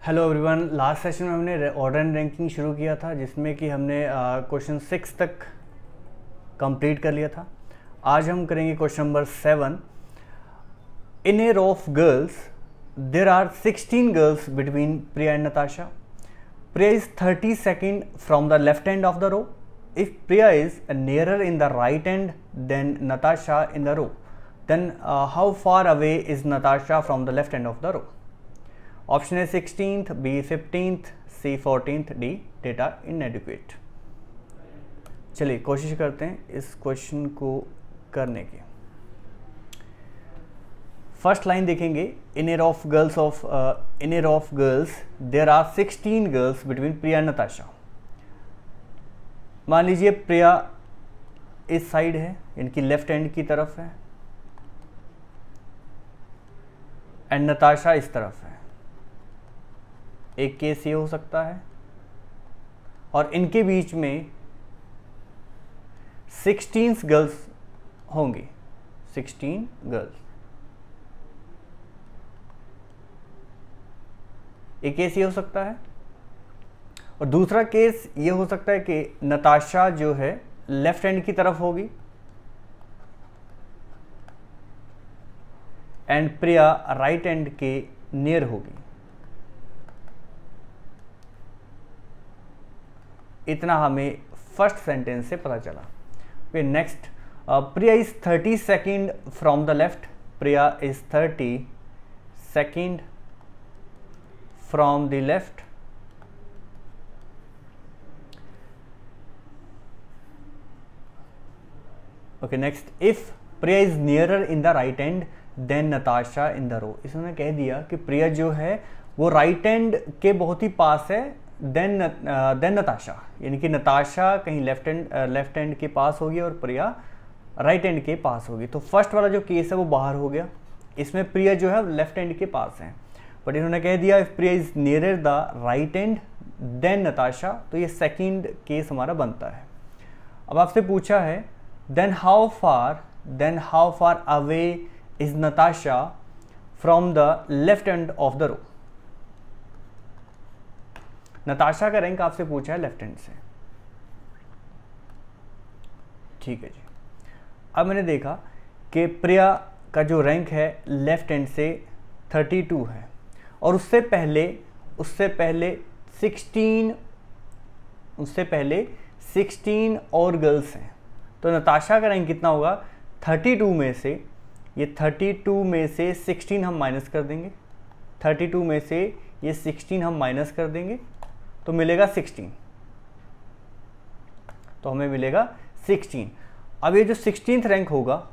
Hello everyone. Last session में हमने order and ranking शुरू किया था जिसमें कि हमने क्वेश्चन 6 तक कंप्लीट कर लिया था। आज हम करेंगे question number 7। In a row of girls there are 16 girls between Priya and Natasha. Priya is 30 seconds from the left end of the row. If Priya is nearer in the right end than Natasha in the row, then how far away is Natasha from the left end of the row? Option A 16th, B 15th, C 14th, D data inadequate. चलिए कोशिश करते हैं इस question को करने की। First line देखेंगे, in a row of girls there are 16 girls between Priya and Natasha. मान लीजिए प्रिया इस साइड है, इनकी लेफ्ट हैंड की तरफ है, एंड नताशा इस तरफ है। एक केस ये हो सकता है, और इनके बीच में 16 गर्ल्स होंगी, 16 गर्ल्स। एक केस ये हो सकता है, और दूसरा केस ये हो सकता है कि नताशा जो है लेफ्ट हैंड की तरफ होगी एंड प्रिया राइट हैंड के नियर होगी। इतना हमें फर्स्ट सेंटेंस से पता चला। फिर next, Priya is 30 second from the left. Priya is 30 second from the left. Okay, next, if Priya is nearer in the right end than Natasha in the row. इसने कह दिया कि प्रिया जो है वो राइट हैंड के बहुत ही पास है देन नताशा, यानी कि नताशा कहीं लेफ्ट हैंड के पास होगी और प्रिया राइट हैंड के पास होगी। तो फर्स्ट वाला जो केस है वो बाहर हो गया, इसमें प्रिया जो है लेफ्ट हैंड के पास है। बट इन्होंने कह दिया if Priya is nearer the right and then Natasha, तो ये सेकंड केस हमारा बनता है। अब आपसे पूछा है then how far away is Natasha from the left end of the row. Natasha का रैंक आपसे पूछा है लेफ्ट हैंड से, ठीक है जी। अब मैंने देखा कि प्रिया का जो रैंक है लेफ्ट हैंड से 32 है, और उससे पहले 16 और गर्ल्स हैं। तो नताशा का रैंक कितना होगा? 32 में से, ये 32 में से 16 हम माइनस कर देंगे, 32 में से ये 16 हम माइनस कर देंगे तो मिलेगा 16, तो हमें मिलेगा 16। अब ये जो 16th रैंक होगा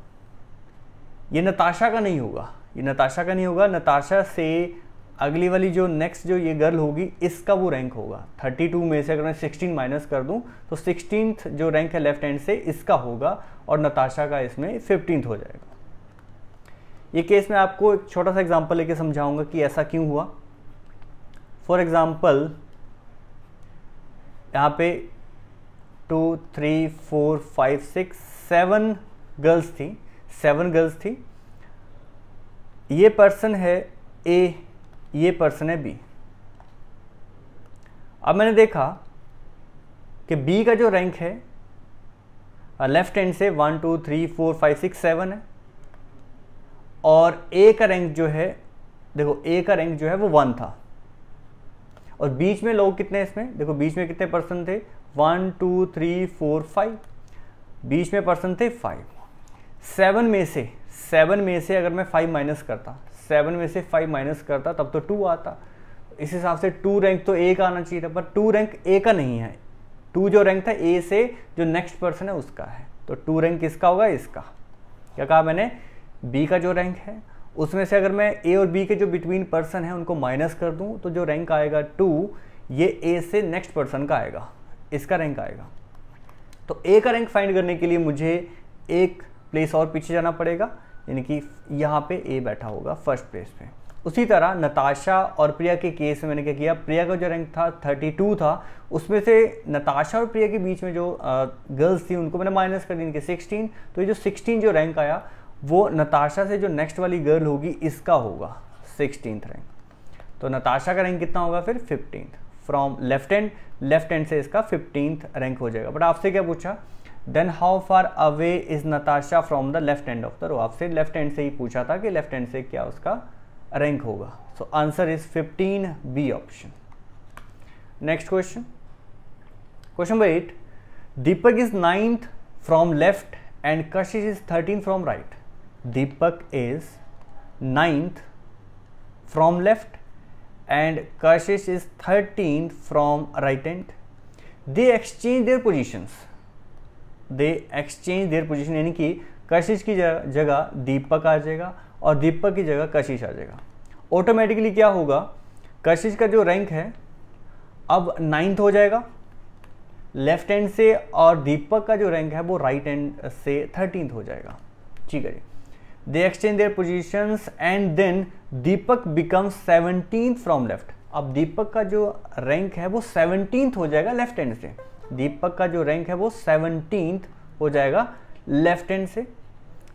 ये नताशा का नहीं होगा, नताशा से अगली वाली जो नेक्स्ट जो ये गर्ल होगी इसका वो रैंक होगा। 32 में से अगर मैं 16 माइनस कर दूं तो 16th जो रैंक है लेफ्ट हैंड से इसका होगा, और नताशा का इसमें 15th हो जाएगा। ये केस में आपको एक छोटा सा एग्जांपल लेके समझाऊंगा कि ऐसा क्यों हुआ। फॉर एग्जांपल यहाँ पे 2, 3, 4, 5, 6, 7 गर्ल्स थी। ये पर्सन है ए, ये पर्सन है बी। अब मैंने देखा कि बी का जो रैंक है लेफ्ट हैंड से 1, 2, 3, 4, 5, 6, 7 है, और ए का रैंक जो है, देखो ए का रैंक जो है वो 1 था, और बीच में लोग कितने इसमें, देखो बीच में कितने पर्सन थे, 1, 2, 3, 4, 5, बीच में पर्सन थे 5। 7 में से अगर मैं 5 माइनस करता, 7 में से 5 माइनस करता तब तो 2 आता। इस हिसाब से 2 रैंक तो ए का आना चाहिए था, पर 2 रैंक ए का नहीं है। 2 जो रैंक था ए से जो नेक्स्ट पर्सन है उसका है, तो 2 रैंक किसका होगा? इसका। क्या कहा मैंने? बी का जो रैंक है उसमें से अगर मैं ए और बी के जो बिटवीन पर्सन है उनको माइनस कर दूं तो जो रैंक आएगा 2, ये ए से नेक्स्ट पर्सन का आएगा, इसका रैंक आएगा। तो ए का रैंक फाइंड करने के लिए मुझे एक प्लेस और पीछे जाना पड़ेगा, यानी कि यहाँ पे ए बैठा होगा फर्स्ट प्लेस पे। उसी तरह नताशा और प्रिया के केस में मैंने क्या किया, प्रिया का जो रैंक था 32 था, उसमें से नताशा और प्रिया के बीच में जो गर्ल्स थी उनको मैंने माइनस कर दी, इनके 16। तो ये जो 16 जो रैंक आया वो नताशा से जो नेक्स्ट वाली गर्ल होगी इसका होगा 16th रैंक। तो नताशा का रैंक कितना होगा फिर 15th फ्रॉम लेफ्ट हैंड से इसका 15th रैंक हो जाएगा। बट आपसे क्या पूछा, then how far away is Natasha from the left hand of the row, आपसे लेफ्ट हैंड से ही पूछा था कि लेफ्ट हैंड से क्या उसका रैंक होगा। So answer is 15, b option. Next question, question number 8, Deepak is 9th from left and Kashish is 13th from right. Deepak is 9th from left and Kashish is 13th from right hand. They exchange their positions. They exchange their position, यानी कि कशिश की जगह दीपक आ जाएगा और दीपक की जगह कशिश आ जाएगा। Automatically क्या होगा, कशिश का जो रैंक है अब 9th हो जाएगा लेफ्ट हैंड से, और दीपक का जो रैंक है वो राइट हैंड से 13th हो जाएगा। ठीक है जी। They exchange their positions and then Deepak becomes 17th from left। अब दीपक का जो रैंक है वो 17th हो जाएगा लेफ्ट हैंड से। दीपक का जो रैंक है वो 17th हो जाएगा लेफ्ट हैंड से,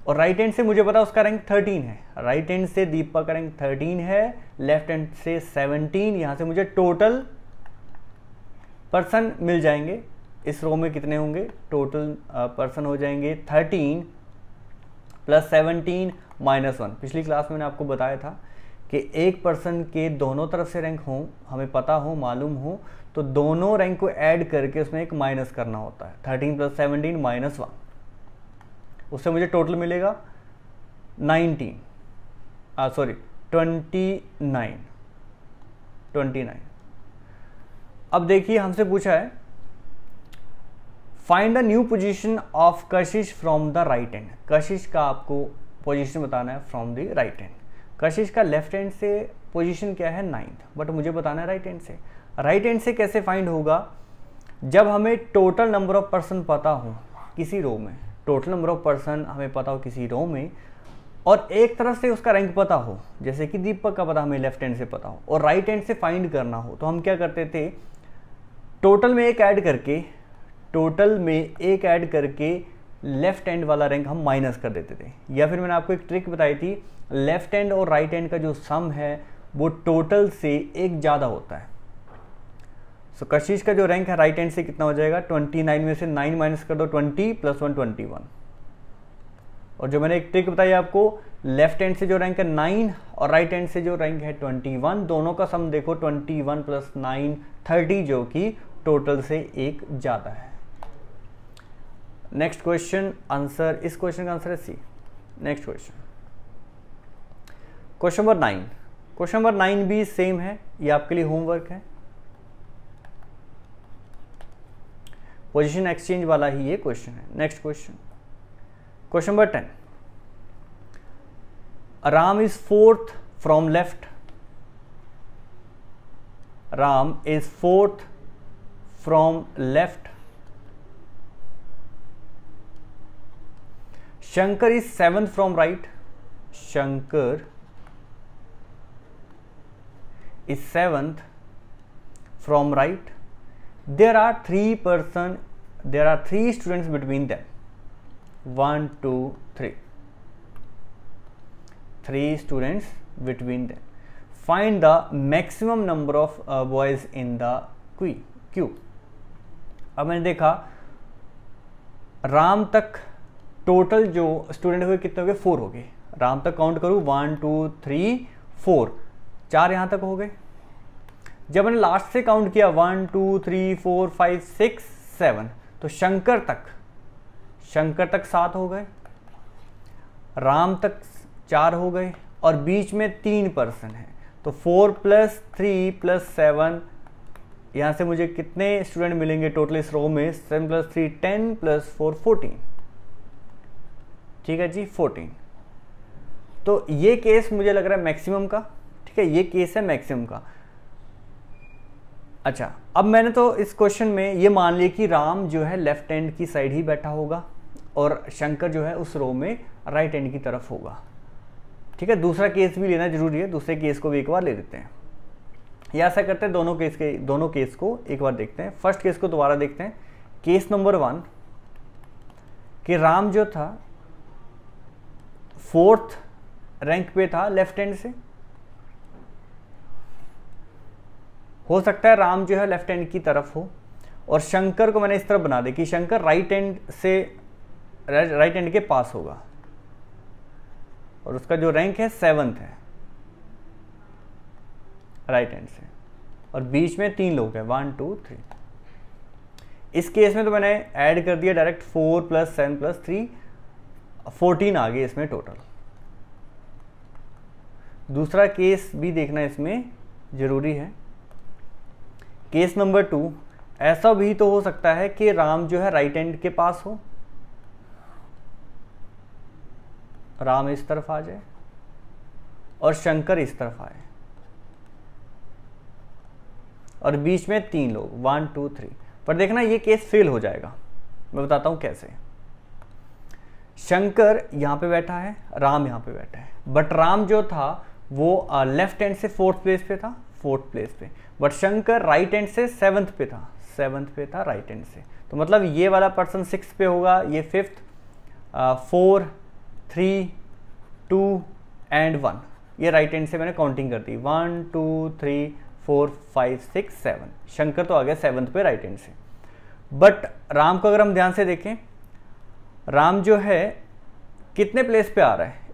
और राइट हैंड से मुझे पता उसका रैंक 13 है। राइट हैंड से दीपक का रैंक 13 है, लेफ्ट हैंड से 17। यहां से मुझे टोटल पर्सन मिल जाएंगे। इस रो में कितने होंगे, टोटल पर्सन हो जाएंगे 13 प्लस 17 माइनस 1। पिछली क्लास में मैंने आपको बताया था कि एक पर्सन के दोनों तरफ से रैंक हो, हमें पता हो, मालूम हो, तो दोनों रैंक को ऐड करके उसमें एक माइनस करना होता है। 13 प्लस 17 माइनस 1, उससे मुझे टोटल मिलेगा 29। अब देखिए हमसे पूछा है find the new position of Kashish from the right hand. कशिश का आपको पोजीशन बताना है फ्रॉम द राइट हैंड। कशिश का लेफ्ट हैंड से पोजीशन क्या है 9th, बट मुझे बताना है राइट हैंड से। राइट हैंड से कैसे फाइंड होगा, जब हमें टोटल नंबर ऑफ पर्सन पता हो किसी रो में, टोटल नंबर ऑफ पर्सन हमें पता हो किसी रो में, और एक तरफ से उसका रैंक पता हो, जैसे कि दीपक का पता हमें लेफ्ट हैंड से पता हो, और राइट हैंड से फाइंड करना हो, तो हम क्या करते थे, टोटल में एक ऐड करके लेफ्ट हैंड वाला रैंक हम माइनस कर देते थे। या फिर मैंने आपको एक ट्रिक बताई थी, लेफ्ट हैंड और राइट हैंड का जो सम है वो टोटल से एक ज़्यादा होता है। सो कशिश का जो रैंक है राइट हैंड से कितना हो जाएगा, 29 में से 9 माइनस कर दो, 20 प्लस 1 21। और जो मैंने एक ट्रिक बताई आपको, लेफ्ट हैंड से जो रैंक है 9 और राइट हैंड से जो रैंक है 21, दोनों का सम देखो 21 प्लस 9 30, जो कि टोटल से एक ज़्यादा है। नेक्स्ट क्वेश्चन आंसर, इस क्वेश्चन का आंसर है c. Next question, question number 9। Question number 9 भी सेम है, ये आपके लिए होमवर्क है। पोजीशन एक्सचेंज वाला ही ये क्वेश्चन है। Next question, question number 10। Ram is 4th from left. Ram is 4th from left. Shankar is 7th from right. Shankar is 7th from right. There are three students between them. 1, 2, 3. 3 students between them. Find the maximum number of boys in the queue. अब मैंने देखा राम तक total जो student हुए कितने हो गए, 4 हो गए। राम तक काउंट करूँ 1 2 3 4, 4 यहाँ तक हो गए। जब मैंने लास्ट से काउंट किया 1 2 3 4 5 6 7, तो शंकर तक 7 हो गए, राम तक 4 हो गए, और बीच में 3 पर्सन है, तो 4 प्लस 3 प्लस 7, यहाँ से मुझे कितने स्टूडेंट मिलेंगे टोटल इस रो में, 7 प्लस 3 10 प्लस 4 14। ठीक है जी, 14। तो ये केस मुझे लग रहा है मैक्सिमम का। ठीक है, ये केस है मैक्सिमम का। अच्छा, अब मैंने तो इस क्वेश्चन में ये मान लिया कि राम जो है लेफ्ट हैंड की साइड ही बैठा होगा और शंकर जो है उस रो में राइट हैंड की तरफ होगा। ठीक है, दूसरा केस भी लेना जरूरी है, दूसरे केस को भी एक बार ले लेते हैं, या ऐसा करते हैं दोनों केस को एक बार देखते हैं। फर्स्ट केस को दोबारा देखते हैं। केस नंबर 1 कि राम जो था 4th रैंक पे था लेफ्ट हैंड से, हो सकता है राम जो है लेफ्ट हैंड की तरफ हो, और शंकर को मैंने इस तरफ बना दिया कि शंकर राइट हैंड के पास होगा, और उसका जो रैंक है 7th है राइट हैंड से, और बीच में 3 लोग हैं 1 2 3। इस केस में तो मैंने ऐड कर दिया डायरेक्ट 4 + 7 + 3 14 आ गए इसमें टोटल। दूसरा केस भी देखना इसमें जरूरी है, केस नंबर 2। ऐसा भी तो हो सकता है कि राम जो है राइट हैंड के पास हो, राम इस तरफ आ जाए और शंकर इस तरफ आए, और बीच में 3 लोग 1 2 3। पर देखना ये केस फेल हो जाएगा, मैं बताता हूं कैसे। शंकर यहां पे बैठा है, राम यहां पे बैठा है, बट राम जो था वो लेफ्ट हैंड से 4th प्लेस पे था, 4th प्लेस पे, बट शंकर राइट हैंड से 7th पे था, 7th पे था राइट हैंड से। तो मतलब ये वाला पर्सन 6th पे होगा, ये 5th, 4 3 2 एंड 1, ये राइट हैंड से मैंने काउंटिंग कर दी 1 2 3 4 5 6 7। शंकर तो आ गया 7th पे राइट हैंड से। बट राम को अगर हम ध्यान से देखें, राम जो है कितने प्लेस पे आ रहा है,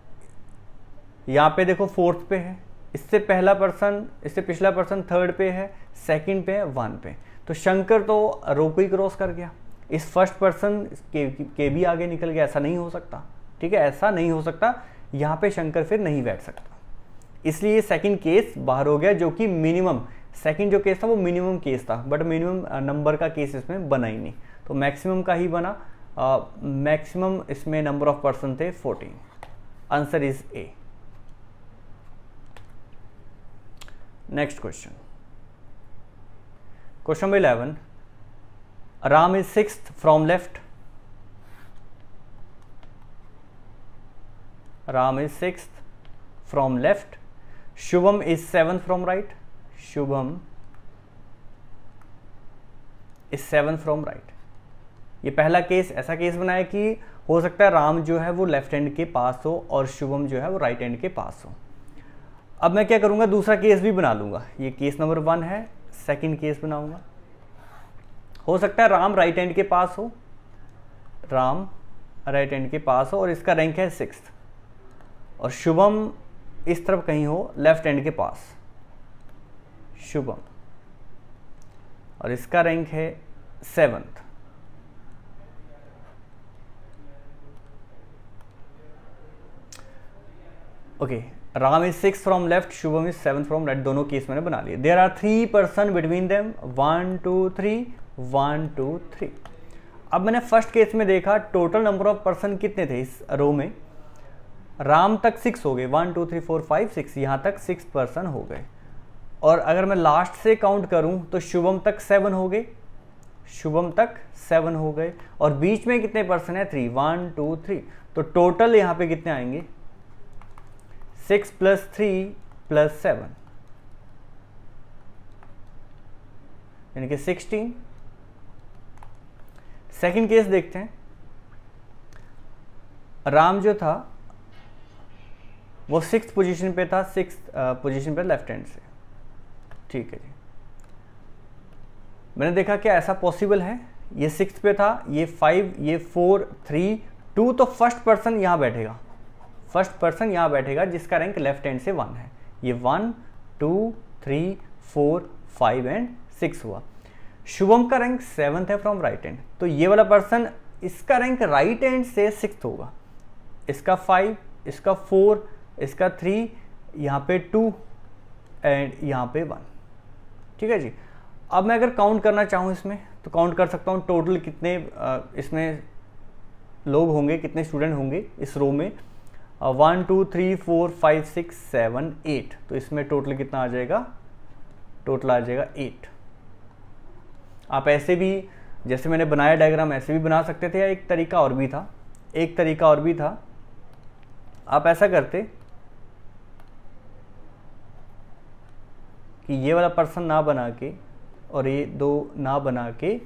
यहाँ पे देखो 4th पे है, इससे पहला पर्सन, इससे पिछला पर्सन 3rd पे है, 2nd पे है, 1 पे। तो शंकर तो रो को ही क्रॉस कर गया, इस फर्स्ट पर्सन के भी आगे निकल गया। ऐसा नहीं हो सकता, ठीक है, ऐसा नहीं हो सकता, यहाँ पे शंकर फिर नहीं बैठ सकता, इसलिए सेकंड केस बाहर हो गया, जो कि मिनिमम, सेकंड जो केस था वो मिनिमम केस था, बट मिनिमम नंबर का केस इसमें बना ही नहीं, तो मैक्सिमम का ही बना। मैक्सिमम इसमें नंबर ऑफ पर्सन थे 14। Answer is a. Next question, question number 11। Ram is 6th from left, Ram is 6th from left, Shubham is 7th from right, Shubham is 7th from right. ये पहला केस ऐसा केस बनाया कि हो सकता है राम जो है वो लेफ्ट हैंड के पास हो और शुभम जो है वो राइट हैंड के पास हो। अब मैं क्या करूंगा, दूसरा केस भी बना लूंगा, ये केस नंबर 1 है, सेकंड केस बनाऊंगा। हो सकता है राम राइट हैंड के पास हो, राम राइट हैंड के पास हो और इसका रैंक है 6th, और शुभम इस तरफ कहीं हो लेफ्ट हैंड के पास, शुभम, और इसका रैंक है 7th। Okay, Ram is 6th from left, Shubham is 7th from right, दोनों केस मैंने बना लिए। There are 3 person between them, 1 2 3 1 2 3। अब मैंने फर्स्ट केस में देखा टोटल नंबर ऑफ पर्सन कितने थे इस रो में, राम तक 6 हो गए, 1 2 3 4 5 6, यहां तक 6 पर्सन हो गए। और अगर मैं लास्ट से काउंट करूं तो शुभम तक 7 हो गए, शुभम तक 7 हो गए, और बीच में कितने पर्सन है 3, 1 2 3। तो टोटल यहां पे कितने आएंगे, 6 + 3 + 7, यानी कि 16। सेकंड केस देखते हैं, राम जो था वो 6th पोजीशन पे था, 6th पोजीशन पे लेफ्ट हैंड से, ठीक है जी। मैंने देखा क्या ऐसा पॉसिबल है, ये 6th पे था, ये 5, ये 4 3 2, तो फर्स्ट पर्सन यहां बैठेगा, फर्स्ट पर्सन यहां बैठेगा जिसका रैंक लेफ्ट हैंड से 1 है। ये 1 2 3 4 5 एंड 6 हुआ। शुभम का रैंक 7th है फ्रॉम राइट हैंड, तो ये वाला पर्सन, इसका रैंक राइट हैंड से 6th होगा, इसका 5, इसका 4, इसका 3, यहाँ पे 2 एंड यहाँ पे 1, ठीक है जी। अब मैं अगर काउंट करना चाहूँ इसमें तो काउंट कर सकता हूँ टोटल कितने इसमें लोग होंगे, कितने स्टूडेंट होंगे इस रो में, 1 2 3 4 5 6 7 8, तो इसमें टोटल कितना आ जाएगा, टोटल आ जाएगा 8। आप ऐसे भी, जैसे मैंने बनाया डायग्राम, ऐसे भी बना सकते थे, या एक तरीका और भी था, एक तरीका और भी था, आप ऐसा करते कि ये वाला पर्सन ना बना के और ये 2 ना बना के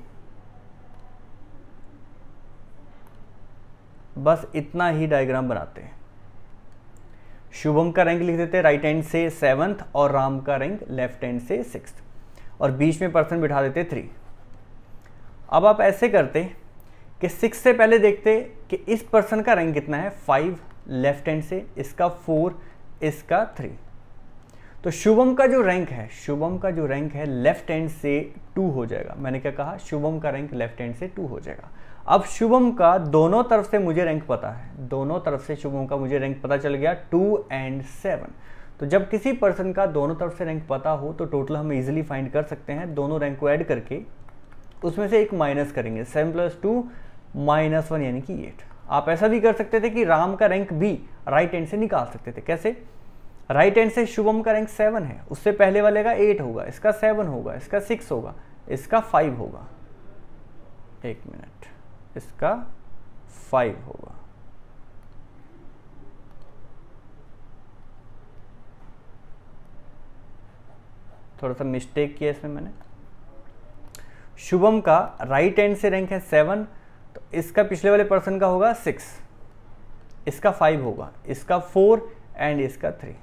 बस इतना ही डायग्राम बनाते हैं। शुभम का रैंक लिख देते राइट हैंड से 7th और राम का रैंक लेफ्ट हैंड से 6th। और बीच में पर्सन बिठा देते 3। अब आप ऐसे करते कि 6 से पहले देखते कि इस पर्सन का रैंक कितना है, 5 लेफ्ट हैंड से, इसका 4, इसका 3। तो शुभम का जो रैंक है, शुभम का जो रैंक है लेफ्ट हैंड से 2 हो जाएगा। मैंने क्या कहा, शुभम का रैंक लेफ्ट हैंड से 2 हो जाएगा। अब शुभम का दोनों तरफ से मुझे रैंक पता है, दोनों तरफ से शुभम का मुझे रैंक पता चल गया 2 और 7। तो जब किसी पर्सन का दोनों तरफ से रैंक पता हो तो टोटल हम इजीली फाइंड कर सकते हैं। दोनों रैंक को ऐड करके उसमें से एक माइनस करेंगे, 7 + 2 - 1 यानी कि 8। आप ऐसा भी कर सकते थे कि राम का रैंक भी राइट हैंड से निकाल सकते थे। कैसे? राइट हैंड से शुभम का रैंक 7 है, उससे पहले वाले का 8 होगा, इसका 7 होगा, इसका 6 होगा, इसका 5 होगा, 1 मिनट, इसका 5 होगा। थोड़ा सा मिस्टेक किया इसमें मैंने। शुभम का राइट हैंड से रैंक है 7, तो इसका पिछले वाले पर्सन का होगा 6, इसका 5 होगा, इसका 4 एंड इसका 3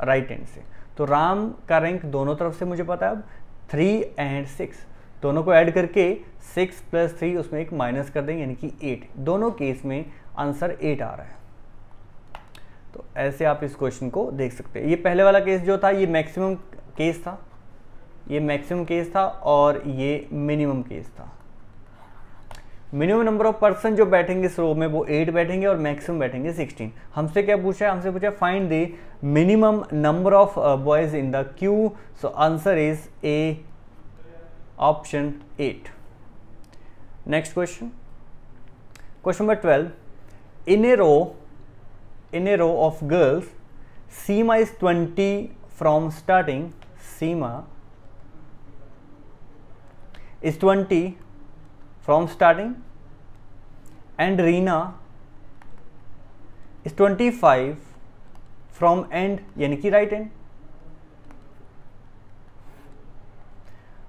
राइट हैंड से। तो राम का रैंक दोनों तरफ से मुझे पता है। अब 3 और 6 दोनों को ऐड करके 6 + 3 उसमें एक माइनस कर देंगे यानी कि 8। दोनों केस में आंसर 8 आ रहा है। तो ऐसे आप इस क्वेश्चन को देख सकते हैं। ये पहले वाला केस जो था ये मैक्सिमम केस था, ये मैक्सिमम केस था और ये मिनिमम केस था। मिनिमम नंबर ऑफ पर्सन जो बैठेंगे इस रो में वो 8 बैठेंगे और मैक्सिमम बैठेंगे 16। हमसे क्या पूछा है? हमसे पूछा find the minimum number of boys in the Q. So answer is a, option 8। Next question, question number 12। in a row of girls, Seema is 20 from starting. Seema is 20 from starting and Reena is 25 from end यानी कि right and.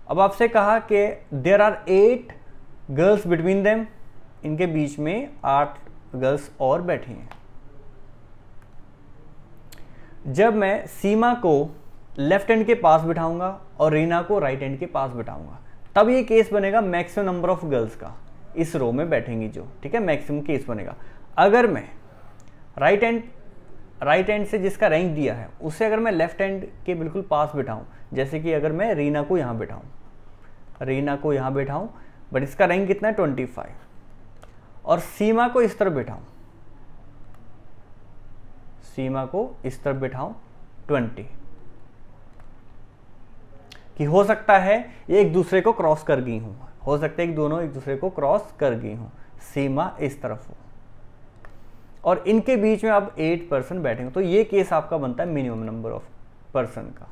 अब आपसे कहा कि there are 8 girls between them, इनके बीच में 8 girls और बैठी हैं। जब मैं सीमा को लेफ्ट हैंड के पास बिठाऊंगा और रीना को राइट हैंड के पास बिठाऊंगा तब ये केस बनेगा मैक्सिमम नंबर ऑफ गर्ल्स का इस रो में बैठेंगी जो, ठीक है, मैक्सिमम केस बनेगा। अगर मैं राइट हैंड से जिसका रैंक दिया है उससे अगर मैं लेफ्ट हैंड के बिल्कुल पास बिठाऊं, जैसे कि अगर मैं रीना को यहाँ बिठाऊं, बट इसका रैंक कितना है 25, और सीमा को इस तरफ बिठाऊं 20, कि हो सकता है ये एक दूसरे को क्रॉस कर गई हूं, हो सकता है कि दोनों एक दूसरे को क्रॉस कर गई हूं, सीमा इस तरफ हो और इनके बीच में अब 8 पर्सन बैठेंगे, तो ये केस आपका बनता है मिनिमम नंबर ऑफ पर्सन का।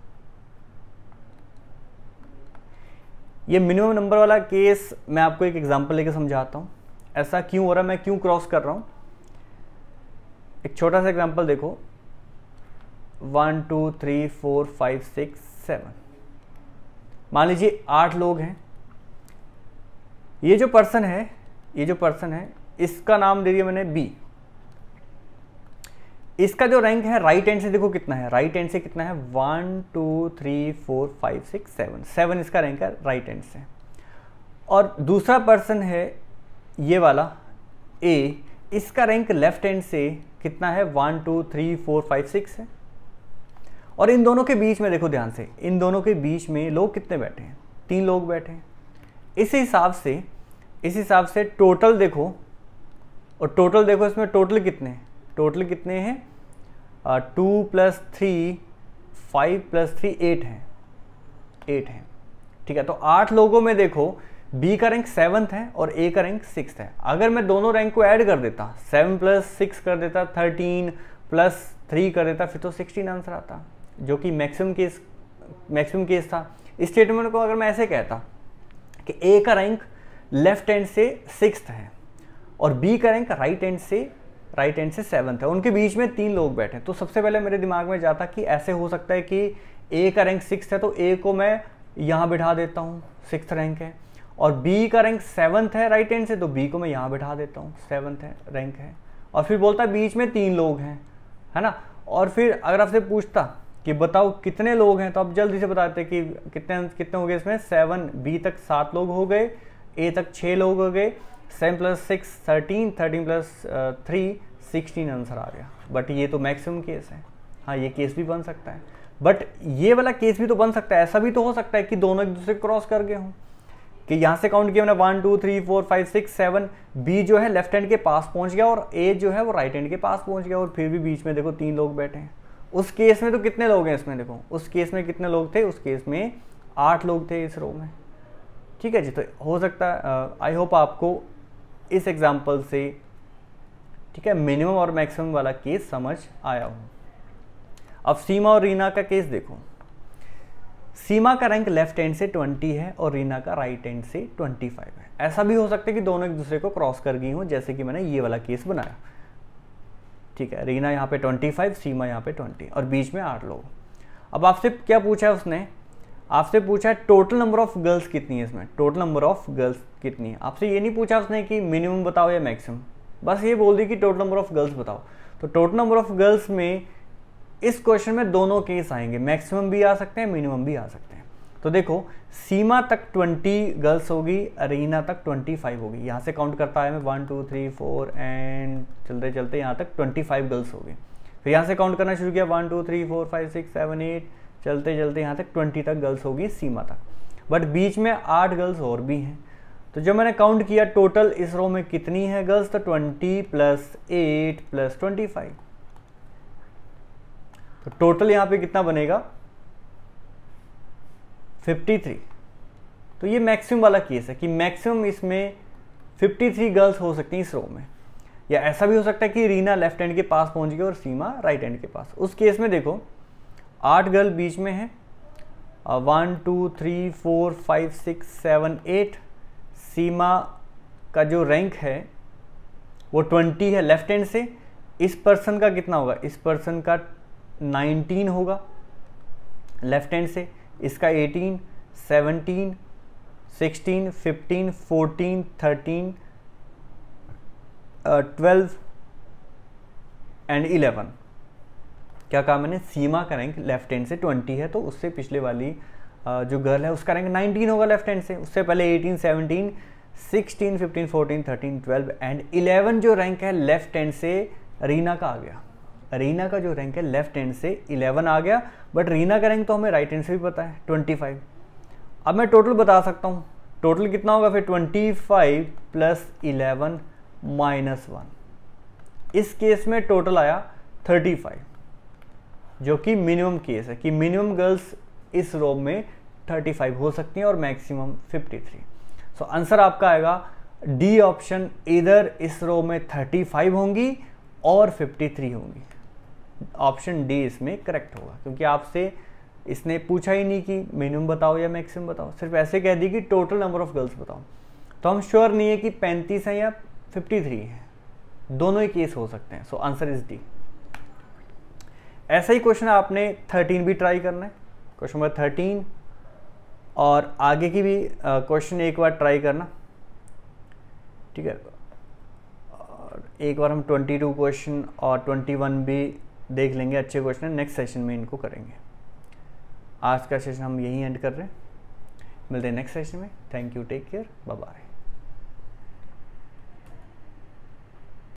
ये मिनिमम नंबर वाला केस मैं आपको एक एग्जांपल लेके समझाता हूं, ऐसा क्यों हो रहा है, मैं क्यों क्रॉस कर रहा हूं। एक छोटा सा एग्जांपल देखो, 1 2 3 4 5 6 7, मान लीजिए 8 लोग हैं। ये जो पर्सन है इसका नाम दे दिया मैंने बी। इसका जो रैंक है राइट हैंड से देखो कितना है, राइट हैंड से कितना है 1 2 3 4 5 6 7 इसका रैंक है राइट हैंड से। और दूसरा पर्सन है ये वाला ए, इसका रैंक लेफ्ट हैंड से कितना है 1 2 3 4 5 6 है। और इन दोनों के बीच में देखो ध्यान से, इन दोनों के बीच में लोग कितने बैठे हैं, 3 लोग बैठे हैं। इस हिसाब से टोटल देखो, और टोटल देखो इसमें टोटल कितने हैं 2 + 3 5 + 3 8 हैं, ठीक है। तो 8 लोगों में देखो बी का रैंक 7th है और ए का रैंक 6th है। अगर मैं दोनों रैंक को ऐड कर देता, 7 + 6 कर देता, 13 + 3 कर देता, फिर तो 16 आंसर आता, जो कि मैक्सिमम केस था। इस स्टेटमेंट को अगर मैं ऐसे कहता कि ए का रैंक लेफ्ट हैंड से 6th है और बी का रैंक राइट हैंड से 7th है, उनके बीच में 3 लोग बैठे, तो सबसे पहले मेरे दिमाग में जाता कि ऐसे हो सकता है कि ए का रैंक 6th है तो ए को मैं यहाँ बिठा देता हूँ, 6th रैंक है, और बी का रैंक 7th है राइट हैंड से तो बी को मैं यहाँ बिठा देता हूँ, 7th रैंक है। और फिर बोलता बीच में 3 लोग हैं, है ना। और फिर अगर आपसे पूछता कि बताओ कितने लोग हैं, तो आप जल्दी से बताते कि कितने कितने हो गए इसमें 7, बी तक 7 लोग हो गए, ए तक 6 लोग हो गए, 7 + 6 13, 13 + 3 16 आंसर आ गया। बट ये तो मैक्सिमम केस है। हाँ, ये केस भी बन सकता है, बट ये वाला केस भी तो बन सकता है। ऐसा भी तो हो सकता है कि दोनों एक दूसरे क्रॉस कर गए हों, कि यहाँ से काउंट किया मैंने 1 2 3 4 5 6 7, बी जो है लेफ्ट हैंड के पास पहुंच गया और ए जो है वो राइट हैंड के पास पहुंच गया, और फिर भी बीच में देखो 3 लोग बैठे हैं। उस केस में तो कितने लोग हैं इसमें, देखो उस केस में कितने लोग थे, उस केस में 8 लोग थे इस रो में। ठीक है जी, तो हो सकता है आई होप आपको इस एग्जाम्पल से, ठीक है, मिनिमम और मैक्सिमम वाला केस समझ आया हो। अब सीमा और रीना का केस देखो। सीमा का रैंक लेफ्ट हैंड से 20 है और रीना का राइट हैंड से 25 है। ऐसा भी हो सकता है कि दोनों एक दूसरे को क्रॉस कर गई हों, जैसे कि मैंने ये वाला केस बनाया। ठीक है, रीना यहाँ पे 25, सीमा यहाँ पे 20 और बीच में 8 लोग। अब आपसे क्या पूछा है उसने, आपसे पूछा है टोटल नंबर ऑफ गर्ल्स कितनी है इसमें, टोटल नंबर ऑफ गर्ल्स कितनी है। आपसे ये नहीं पूछा उसने कि मिनिमम बताओ या मैक्सिमम, बस ये बोल दी कि टोटल नंबर ऑफ गर्ल्स बताओ। तो टोटल नंबर ऑफ गर्ल्स में इस क्वेश्चन में दोनों केस आएंगे, मैक्सिमम भी आ सकते हैं, मिनिमम भी आ सकते हैं। तो देखो सीमा तक 20 गर्ल्स होगी, रीना तक 25 होगी। यहाँ से काउंट करता है मैं 1 2 3 4 एंड चलते चलते यहाँ तक 25 गर्ल्स होगी। फिर यहाँ से काउंट करना शुरू किया 1 2 3 4 5 6 7 8, चलते चलते यहाँ तक 20 तक गर्ल्स होगी सीमा तक। बट बीच में 8 गर्ल्स और भी हैं। तो जब मैंने काउंट किया टोटल इस रो में कितनी है गर्ल्स, तो 20 + 8 + 25, तो टोटल यहाँ पे कितना बनेगा 53। तो ये मैक्सिमम वाला केस है कि मैक्सिमम इसमें 53 गर्ल्स हो सकती हैं इस रो में। या ऐसा भी हो सकता है कि रीना लेफ्ट हैंड के पास पहुंच गई और सीमा राइट हैंड के पास। उस केस में देखो 8 गर्ल बीच में है, 1 2 3 4 5 6 7 8। सीमा का जो रैंक है वो 20 है लेफ्ट हैंड से। इस पर्सन का कितना होगा, इस पर्सन का 19 होगा लेफ्ट हैंड से, इसका 18 17 16 15 14 13 12 एंड 11। क्या कहा मैंने, सीमा का रैंक लेफ्ट हैंड से 20 है, तो उससे पिछले वाली जो गर्ल है उसका रैंक 19 होगा लेफ्ट हैंड से। उससे पहले 18 17 16 15 14 13 12 एंड 11 जो रैंक है लेफ्ट हैंड से रीना का आ गया। रीना का जो रैंक है लेफ्ट हैंड से 11 आ गया, बट रीना का रैंक तो हमें राइट हैंड से भी पता है 25। अब मैं टोटल बता सकता हूँ, टोटल कितना होगा फिर 25 + 11 - 1। इस केस में टोटल आया 35, जो कि मिनिमम केस है कि मिनिमम गर्ल्स इस रो में 35 हो सकती हैं और मैक्सिमम 53। सो आंसर आपका आएगा डी ऑप्शन, इधर इस रो में 35 होंगी और 53 होंगी। ऑप्शन डी इसमें करेक्ट होगा, क्योंकि आपसे इसने पूछा ही नहीं कि मिनिमम बताओ या मैक्सिमम बताओ, सिर्फ ऐसे कह दी कि टोटल नंबर ऑफ गर्ल्स बताओ। तो हम श्योर नहीं है कि 35 है या 53 है, दोनों ही केस हो सकते हैं। सो आंसर इज डी। ऐसा ही क्वेश्चन आपने 13 भी ट्राई करना है, क्वेश्चन नंबर 13, और आगे की भी क्वेश्चन एक बार ट्राई करना, ठीक है। और एक बार हम 22 क्वेश्चन और 21 भी देख लेंगे, अच्छे क्वेश्चन है, नेक्स्ट सेशन में इनको करेंगे। आज का सेशन हम यहीं एंड कर रहे हैं, मिलते हैं नेक्स्ट सेशन में। Thank you, take care, bye bye.